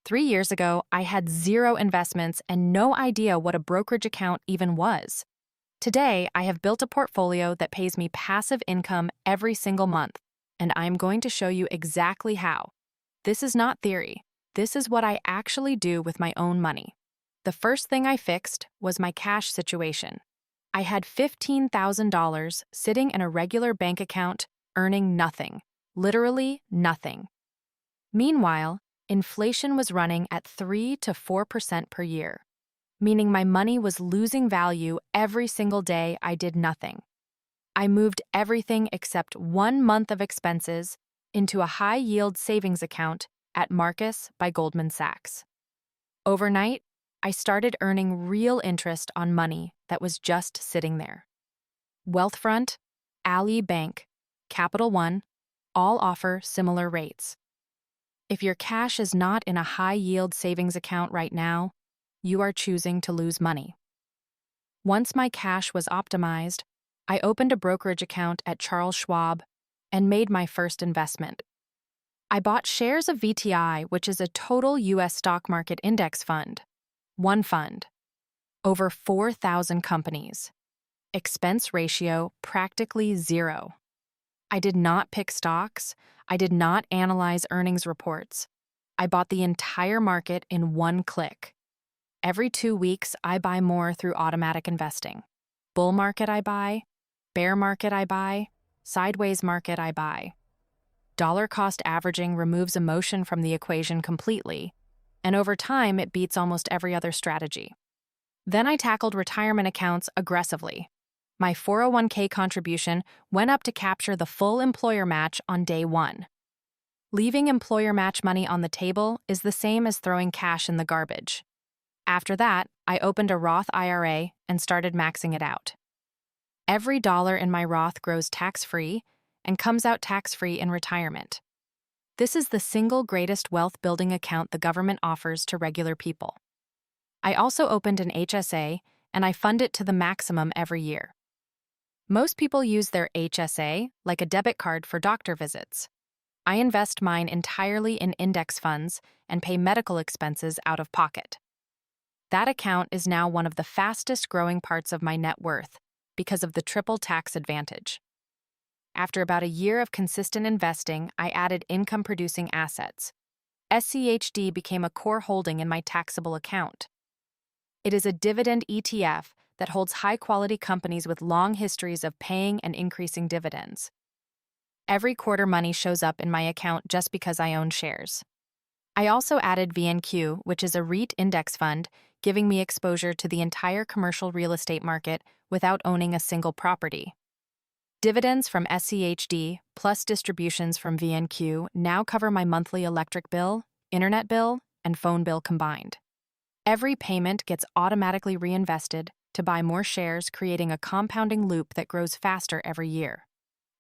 3 years ago, I had zero investments and no idea what a brokerage account even was. Today, I have built a portfolio that pays me passive income every single month, and I'm going to show you exactly how. This is not theory. This is what I actually do with my own money. The first thing I fixed was my cash situation. I had $15,000 sitting in a regular bank account, earning nothing, literally nothing. Meanwhile, inflation was running at 3 to 4% per year, meaning my money was losing value every single day I did nothing. I moved everything except 1 month of expenses into a high-yield savings account at Marcus by Goldman Sachs. Overnight, I started earning real interest on money that was just sitting there. Wealthfront, Ally Bank, Capital One all offer similar rates. If your cash is not in a high-yield savings account right now, you are choosing to lose money. Once my cash was optimized, I opened a brokerage account at Charles Schwab and made my first investment. I bought shares of VTI, which is a total U.S. stock market index fund. One fund. Over 4,000 companies. Expense ratio practically zero. I did not pick stocks. I did not analyze earnings reports. I bought the entire market in one click. Every 2 weeks, I buy more through automatic investing. Bull market I buy, bear market I buy, sideways market I buy. Dollar cost averaging removes emotion from the equation completely, and over time it beats almost every other strategy. Then I tackled retirement accounts aggressively. My 401k contribution went up to capture the full employer match on day one. Leaving employer match money on the table is the same as throwing cash in the garbage. After that, I opened a Roth IRA and started maxing it out. Every dollar in my Roth grows tax-free and comes out tax-free in retirement. This is the single greatest wealth-building account the government offers to regular people. I also opened an HSA, and I fund it to the maximum every year. Most people use their HSA like a debit card for doctor visits. I invest mine entirely in index funds and pay medical expenses out of pocket. That account is now one of the fastest-growing parts of my net worth because of the triple tax advantage. After about a year of consistent investing, I added income-producing assets. SCHD became a core holding in my taxable account. It is a dividend ETF that holds high-quality companies with long histories of paying and increasing dividends. Every quarter money shows up in my account just because I own shares. I also added VNQ, which is a REIT index fund, giving me exposure to the entire commercial real estate market without owning a single property. Dividends from SCHD plus distributions from VNQ now cover my monthly electric bill, internet bill, and phone bill combined. Every payment gets automatically reinvested to buy more shares, creating a compounding loop that grows faster every year.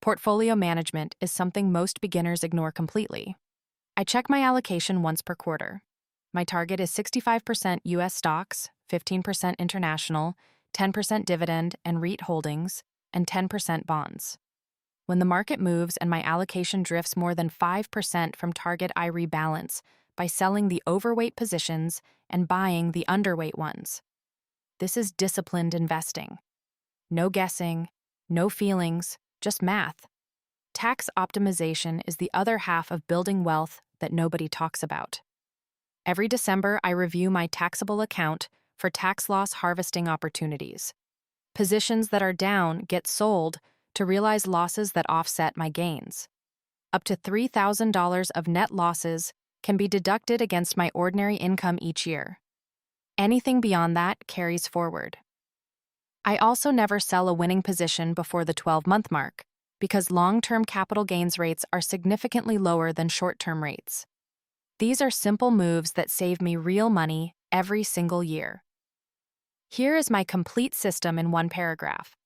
Portfolio management is something most beginners ignore completely. I check my allocation once per quarter. My target is 65% U.S. stocks, 15% international, 10% dividend and REIT holdings, and 10% bonds. When the market moves and my allocation drifts more than 5% from target, I rebalance by selling the overweight positions and buying the underweight ones. This is disciplined investing. No guessing, no feelings, just math. Tax optimization is the other half of building wealth that nobody talks about. Every December, I review my taxable account for tax loss harvesting opportunities. Positions that are down get sold to realize losses that offset my gains. Up to $3,000 of net losses can be deducted against my ordinary income each year. Anything beyond that carries forward. I also never sell a winning position before the 12-month mark because long-term capital gains rates are significantly lower than short-term rates. These are simple moves that save me real money every single year. Here is my complete system in one paragraph.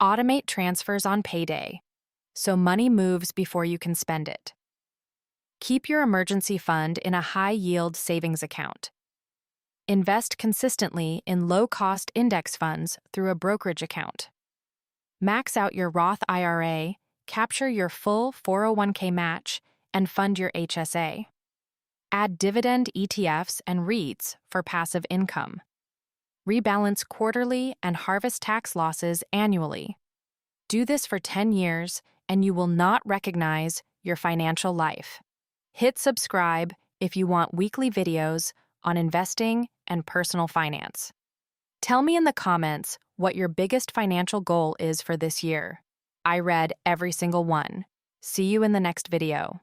Automate transfers on payday, so money moves before you can spend it. Keep your emergency fund in a high-yield savings account. Invest consistently in low-cost index funds through a brokerage account. Max out your Roth IRA, capture your full 401k match, and fund your HSA. Add dividend ETFs and REITs for passive income. Rebalance quarterly and harvest tax losses annually. Do this for 10 years, and you will not recognize your financial life. Hit subscribe if you want weekly videos on investing and personal finance. Tell me in the comments what your biggest financial goal is for this year. I read every single one. See you in the next video.